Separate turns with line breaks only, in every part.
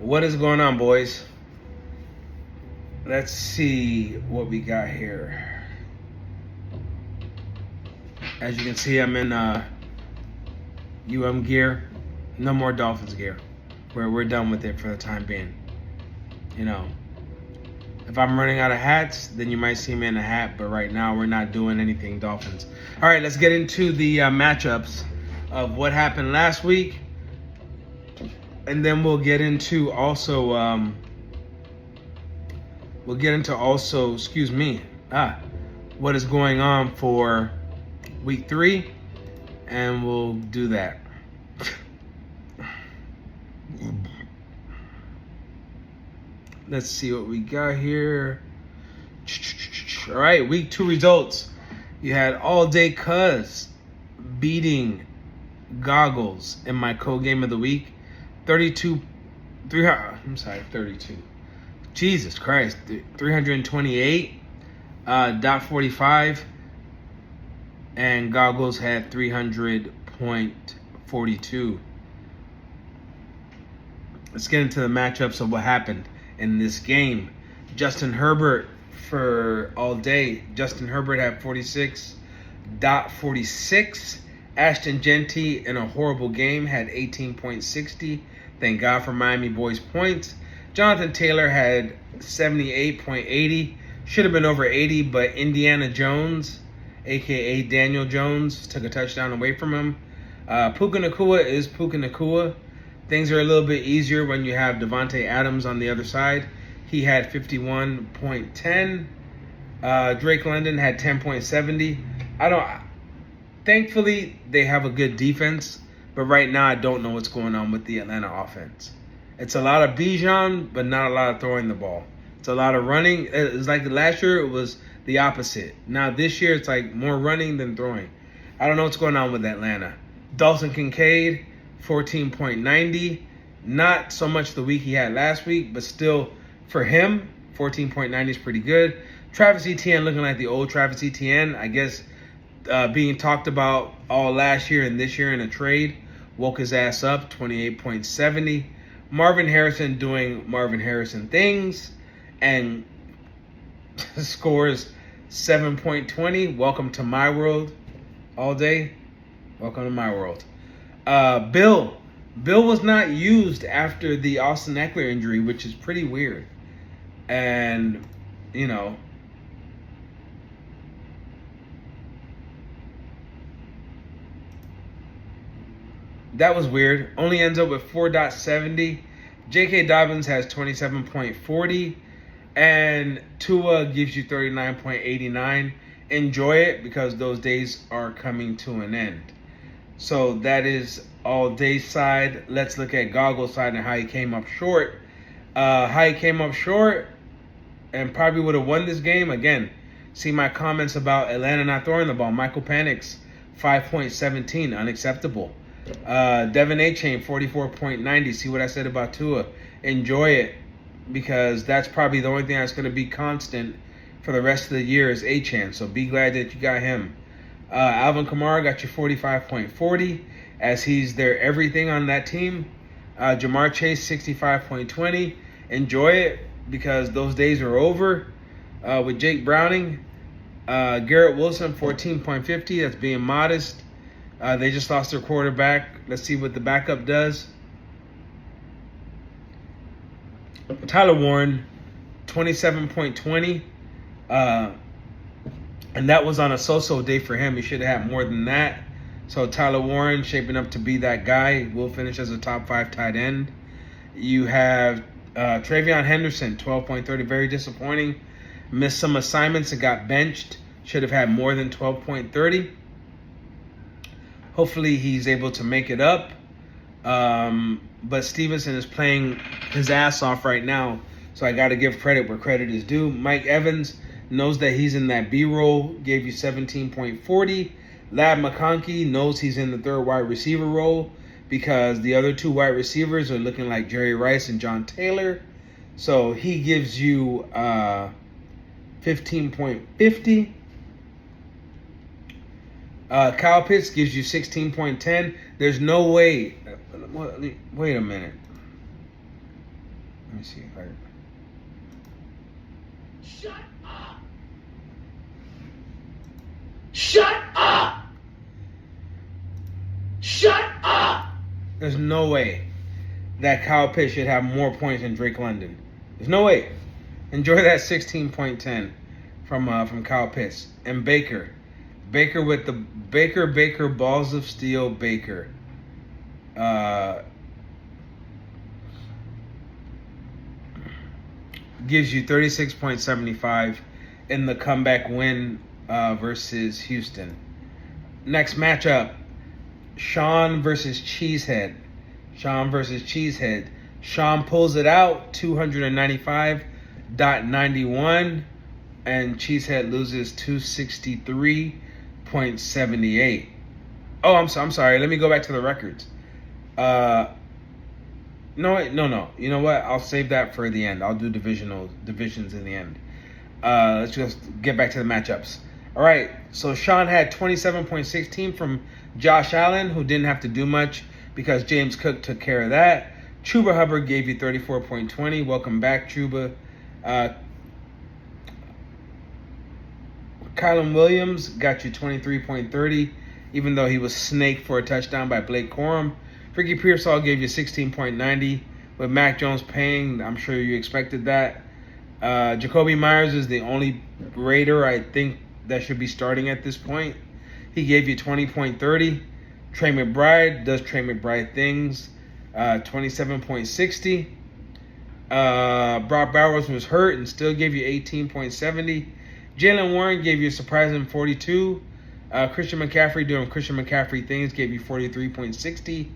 What is going on, boys? Let's see what we got here. As you can see, I'm in UM gear. No more Dolphins gear. We're done with it for the time being. You know, if I'm running out of hats, then you might see me in a hat. But right now, we're not doing anything Dolphins. All right, let's get into the matchups of what happened last week. And then we'll get into also, what is going on for week 3, and we'll do that. Let's see what we got here. All right, week 2 results. You had All Day Cuz beating Goggles in my co-game of the week. 32. Jesus Christ. 328.45. And Goggles had 300.42. Let's get into the matchups of what happened in this game. Justin Herbert for all day. Justin Herbert had 46.46. Ashton Genty in a horrible game had 18.60. Thank God for Miami boys points. Jonathan Taylor had 78.80. Should have been over 80, but Indiana Jones, a.k.a. Daniel Jones, took a touchdown away from him. Puka Nacua is Puka Nacua. Things are a little bit easier when you have Devontae Adams on the other side. He had 51.10. Drake London had 10.70. Thankfully, they have a good defense, but right now I don't know what's going on with the Atlanta offense. It's a lot of Bijan, but not a lot of throwing the ball. It's a lot of running. It's like last year it was the opposite. Now this year it's like more running than throwing. I don't know what's going on with Atlanta. Dawson Kincaid, 14.90. Not so much the week he had last week, but still for him, 14.90 is pretty good. Travis Etienne looking like the old Travis Etienne, I guess. Being talked about all last year and this year in a trade, woke his ass up, 28.70. Marvin Harrison doing Marvin Harrison things and scores 7.20. Welcome to my world all day. Welcome to my world. Bill was not used after the Austin Eckler injury, which is pretty weird. And, you know, that was weird. Only ends up with 4.70. J.K. Dobbins has 27.40. And Tua gives you 39.89. Enjoy it because those days are coming to an end. So that is all day side. Let's look at Goggles side and how he came up short. And probably would have won this game. Again, see my comments about Atlanta not throwing the ball. Michael Penix, 5.17. Unacceptable. Devin A-Chain, 44.90. See what I said about Tua. Enjoy it because that's probably the only thing that's going to be constant for the rest of the year is A-Chain. So be glad that you got him. Alvin Kamara got you 45.40 as he's their everything on that team. Jamar Chase, 65.20. Enjoy it because those days are over. With Jake Browning, Garrett Wilson, 14.50. That's being modest. They just lost their quarterback. Let's see what the backup does. Tyler Warren, 27.20. And that was on a so-so day for him. He should have had more than that. So Tyler Warren shaping up to be that guy. Will finish as a top 5 tight end. You have Travion Henderson, 12.30. Very disappointing. Missed some assignments and got benched. Should have had more than 12.30. Hopefully he's able to make it up. But Stevenson is playing his ass off right now. So I got to give credit where credit is due. Mike Evans knows that he's in that B role. Gave you 17.40. Lab McConkey knows he's in the third wide receiver role because the other 2 wide receivers are looking like Jerry Rice and John Taylor. So he gives you 15.50. Kyle Pitts gives you 16.10. There's no way. Wait a minute. Let me see.
Shut up! Shut up! Shut up!
There's no way that Kyle Pitts should have more points than Drake London. There's no way. Enjoy that 16.10 from Kyle Pitts. And Baker with the Baker balls of steel. Baker gives you 36.75 in the comeback win versus Houston. Next matchup, Sean versus Cheesehead. Sean pulls it out, 295.91, and Cheesehead loses 263.78. Oh, I'm sorry. Let me go back to the records. No. You know what? I'll save that for the end. I'll do divisions in the end. Let's just get back to the matchups. All right. So Sean had 27.16 from Josh Allen, who didn't have to do much because James Cook took care of that. Chuba Hubbard gave you 34.20. Welcome back, Chuba. Kylan Williams got you 23.30, even though he was snaked for a touchdown by Blake Corum. Ricky Pearsall gave you 16.90. With Mac Jones paying, I'm sure you expected that. Jacoby Myers is the only Raider I think that should be starting at this point. He gave you 20.30. Trey McBride does Trey McBride things. 27.60. Brock Bowers was hurt and still gave you 18.70. Jalen Warren gave you a surprising 42. Christian McCaffrey doing Christian McCaffrey things gave you 43.60.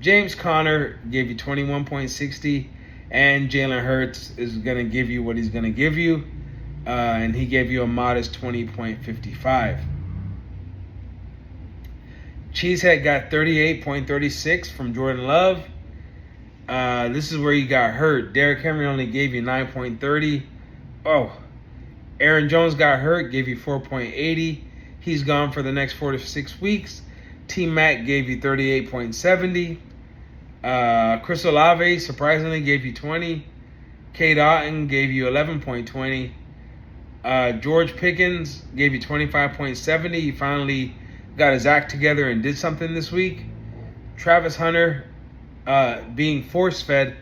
James Conner gave you 21.60. And Jalen Hurts is going to give you what he's going to give you. And he gave you a modest 20.55. Cheesehead got 38.36 from Jordan Love. This is where he got hurt. Derrick Henry only gave you 9.30. Oh, Aaron Jones got hurt, gave you 4.80. He's gone for the next 4 to 6 weeks. T-Mac gave you 38.70. Chris Olave surprisingly gave you 20. Cade Otton gave you 11.20. George Pickens gave you 25.70. He finally got his act together and did something this week. Travis Hunter, being force-fed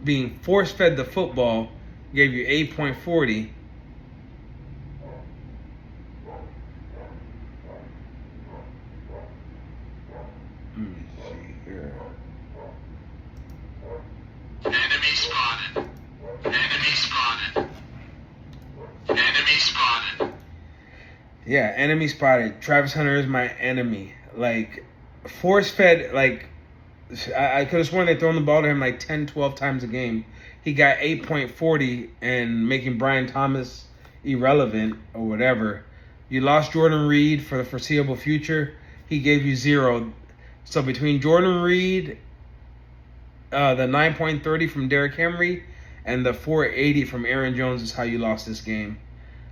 the football, gave you 8.40. Let me see here.
Enemy spotted. Enemy spotted. Enemy spotted.
Yeah, enemy spotted. Travis Hunter is my enemy. Like, force-fed, like, I could have sworn they're throwing the ball to him like 10, 12 times a game. He got 8.40 and making Brian Thomas irrelevant or whatever. You lost Jordan Reed for the foreseeable future. He gave you 0. So between Jordan Reed, the 9.30 from Derrick Henry, and the 4.80 from Aaron Jones is how you lost this game.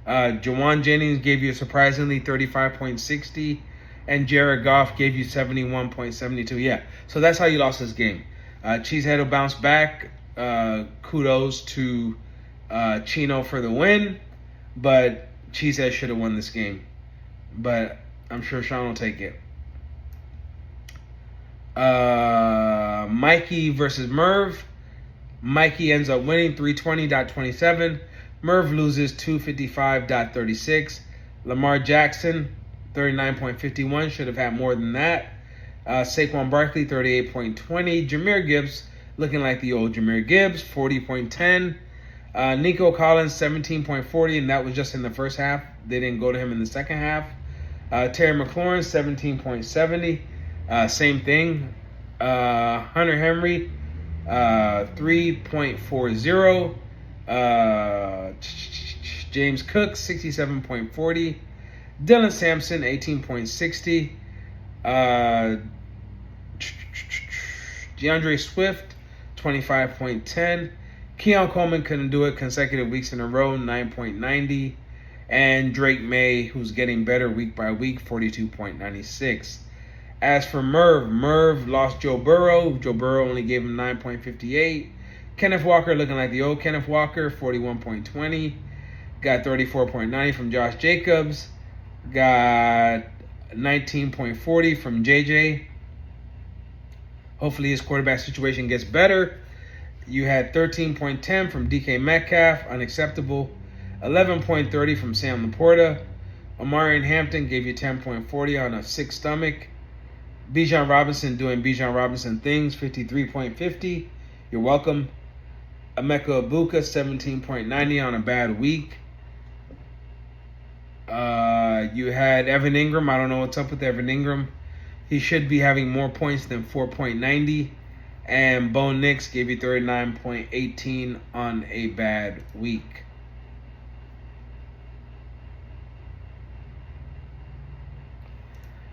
Jawan Jennings gave you a surprisingly 35.60, and Jared Goff gave you 71.72. Yeah, so that's how you lost this game. Cheesehead will bounce back. Kudos to Chino for the win, but Cheesehead should have won this game. But I'm sure Sean will take it. Mikey versus Merv. Mikey ends up winning 320.27. Merv loses 255.36. Lamar Jackson, 39.51. Should have had more than that. Saquon Barkley, 38.20. Jahmyr Gibbs, looking like the old Jahmyr Gibbs, 40.10. Nico Collins, 17.40, and that was just in the first half. They didn't go to him in the second half. Terry McLaurin, 17.70. Same thing. Hunter Henry, 3.40. James Cook, 67.40. Dylan Sampson, 18.60. DeAndre Swift, 25.10. Keon Coleman couldn't do it consecutive weeks in a row, 9.90. And Drake May, who's getting better week by week, 42.96. As for Merv lost Joe Burrow. Joe Burrow only gave him 9.58. Kenneth Walker looking like the old Kenneth Walker, 41.20. Got 34.90 from Josh Jacobs. Got 19.40 from JJ. Hopefully his quarterback situation gets better. You had 13.10 from DK Metcalf, unacceptable. 11.30 from Sam Laporta. Omarion Hampton gave you 10.40 on a sick stomach. Bijan Robinson doing Bijan Robinson things, 53.50. You're welcome. Emeka Ibuka, 17.90 on a bad week. You had Evan Ingram. I don't know what's up with Evan Ingram. He should be having more points than 4.90. And Bo Nix gave you 39.18 on a bad week.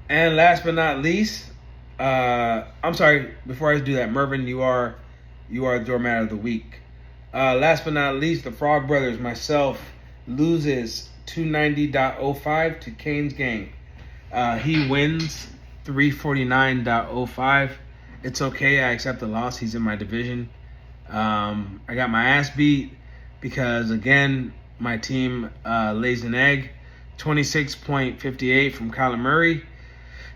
And last but not least, I'm sorry, before I do that, Mervin, you are the doormat of the week. Last but not least, the Frog Brothers, myself, loses 290.05 to Kane's Gang. He wins 349.05. It's okay. I accept the loss. He's in my division. I got my ass beat because, again, my team lays an egg. 26.58 from Kyler Murray.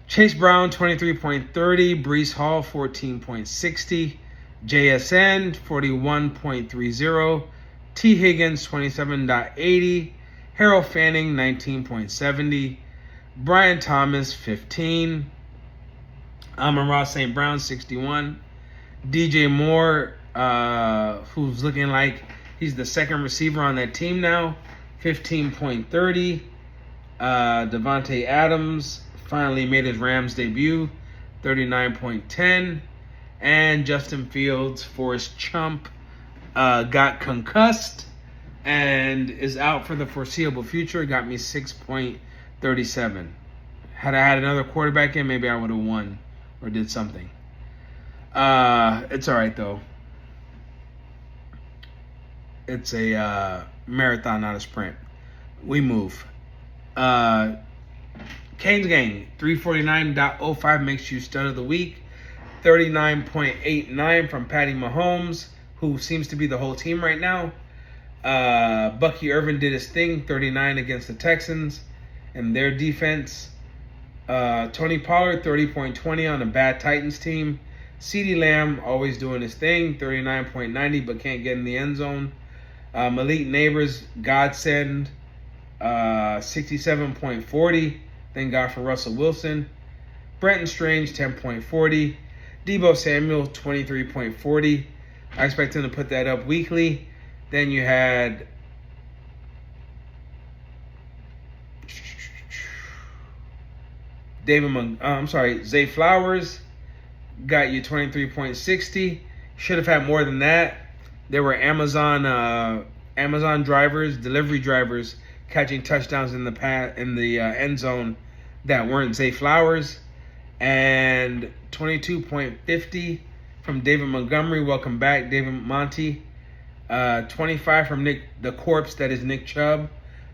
Chase Brown, 23.30. Breece Hall, 14.60. JSN, 41.30. T. Higgins, 27.80. Harold Fanning, 19.70. Brian Thomas, 15. Amon-Ra St. Brown, 61. DJ Moore, who's looking like he's the second receiver on that team now, 15.30. Devontae Adams finally made his Rams debut, 39.10. And Justin Fields, Forrest Chump, got concussed and is out for the foreseeable future. Got me 6.37. Had I had another quarterback in, maybe I would have won or did something. It's all right, though. It's a marathon, not a sprint. We move. Kane's Gang, 349.05 makes you stud of the week. 39.89 from Patty Mahomes, who seems to be the whole team right now. Bucky Irvin did his thing, 39 against the Texans and their defense. Tony Pollard, 30.20 on a bad Titans team. CeeDee Lamb, always doing his thing, 39.90, but can't get in the end zone. Malik Neighbors, godsend, 67.40. Thank God for Russell Wilson. Brenton Strange, 10.40. Deebo Samuel, 23.40. I expect him to put that up weekly. Then you had Zay Flowers got you 23.60. Should have had more than that. There were Amazon drivers, delivery drivers catching touchdowns in the end zone that weren't Zay Flowers. And 22.50 from David Montgomery. Welcome back, David Monty. 25 from the corpse that is Nick Chubb,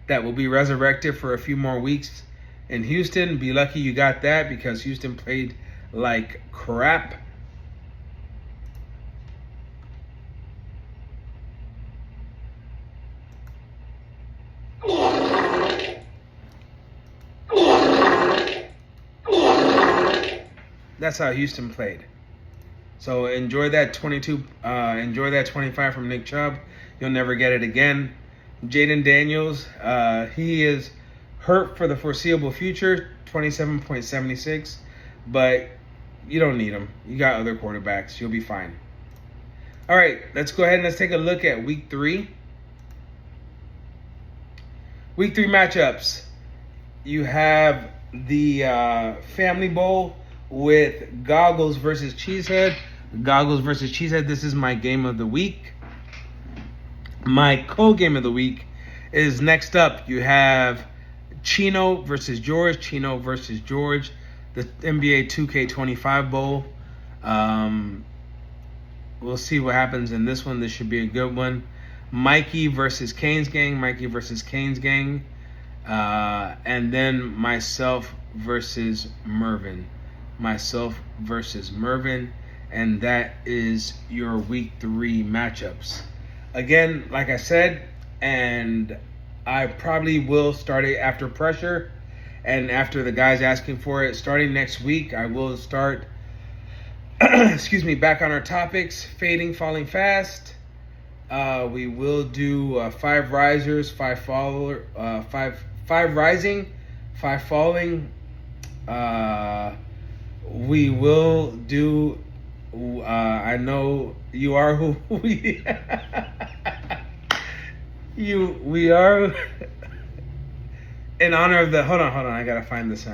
that will be resurrected for a few more weeks in Houston. Be lucky you got that, because Houston played like crap. That's how Houston played. So enjoy that 22. Enjoy that 25 from Nick Chubb. You'll never get it again. Jaden Daniels, he is hurt for the foreseeable future, 27.76. But you don't need him. You got other quarterbacks. You'll be fine. All right, let's go ahead and let's take a look at Week 3. Week 3 matchups. You have the Family Bowl with Goggles versus Cheesehead. Goggles versus Cheesehead. This is my game of the week. My co-game of the week is next up. You have Chino versus George. Chino versus George. The NBA 2K25 Bowl. We'll see what happens in this one. This should be a good one. Mikey versus Kane's Gang. Mikey versus Kane's Gang. And then myself versus Mervin. Myself versus Mervin. and that is your week 3 matchups. Again, like I said, and I probably will start it after pressure and after the guys asking for it. Starting next week, I will start back on our topics: fading, falling fast. We will do 5 risers, 5 faller, 5 rising, 5 falling. We will do. I know you are who we. We are in honor of the. Hold on. I gotta find this.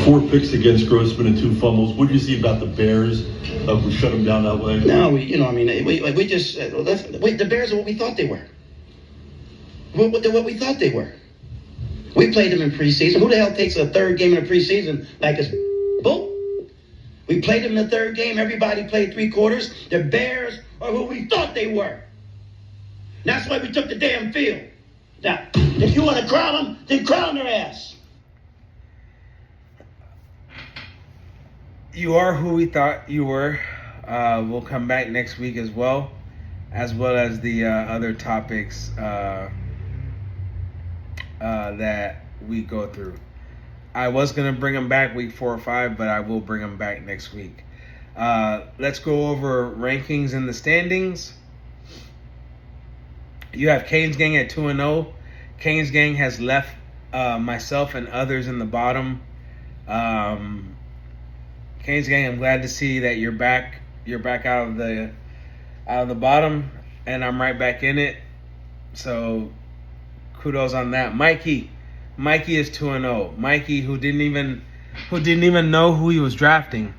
4 picks against Grossman and 2 fumbles. What do you see about the Bears? We shut them down that way.
No, we just the Bears are what we thought they were. What we thought they were. We played them in preseason. Who the hell takes a 3rd game in a preseason like it's bull? We played them in the 3rd game. Everybody played 3 quarters. The Bears are who we thought they were. That's why we took the damn field. Now, if you want to crown them, then crown their ass.
You are who we thought you were. We'll come back next week as well as the other topics that we go through. I was going to bring them back week 4 or 5, but I will bring them back next week. Let's go over rankings in the standings. You have Kane's Gang at 2-0. Kane's Gang has left myself and others in the bottom. Kane's Gang, I'm glad to see that you're back. You're back out of the bottom, and I'm right back in it. So kudos on that. Mikey is 2-0. Mikey, who didn't even know who he was drafting.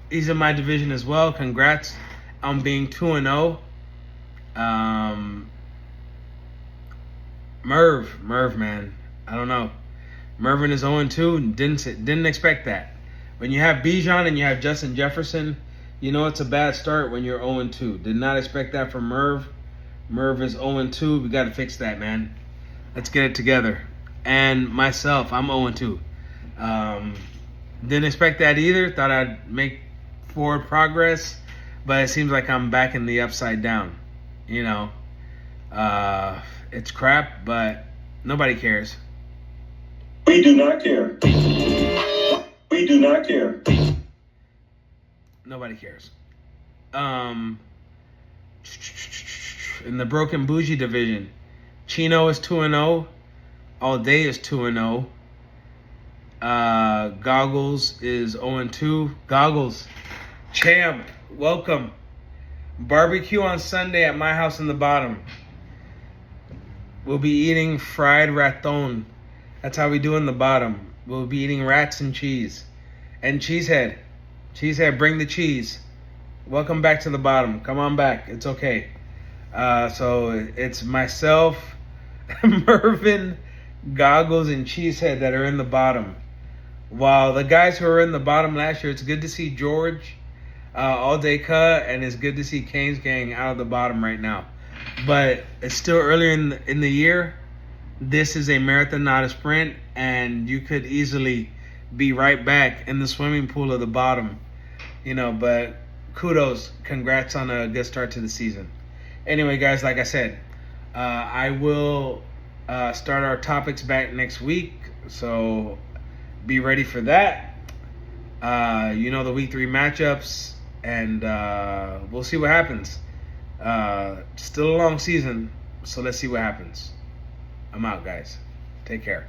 He's in my division as well. Congrats on being 2-0. Merv, man, I don't know. Mervin is 0-2. Didn't expect that. When you have Bijan and you have Justin Jefferson, you know it's a bad start when you're 0-2. Did not expect that from Merv. Merv is 0-2. We got to fix that, man. Let's get it together. And myself, I'm 0-2. Didn't expect that either. Thought I'd make forward progress, but it seems like I'm back in the upside down. You know, it's crap, but nobody cares.
We do not care. We do not care.
Nobody cares. In the Broken Bougie division, Chino is 2-0. All Day is 2-0. Goggles is 0-2. Goggles, champ, welcome. Barbecue on Sunday at my house in the bottom. We'll be eating fried raton. That's how we do in the bottom. We'll be eating rats and cheese. And Cheesehead. Cheesehead, bring the cheese. Welcome back to the bottom. Come on back. It's okay. So it's myself, Mervin, Goggles, and Cheesehead that are in the bottom. While the guys who were in the bottom last year, it's good to see George, All Day Cut, and it's good to see Kane's Gang out of the bottom right now. But it's still earlier in the year. This is a marathon, not a sprint, and you could easily be right back in the swimming pool of the bottom. You know, but kudos. Congrats on a good start to the season. Anyway, guys, like I said, I will start our topics back next week, so be ready for that. You know the week 3 matchups, and we'll see what happens. Still a long season, so let's see what happens. I'm out, guys. Take care.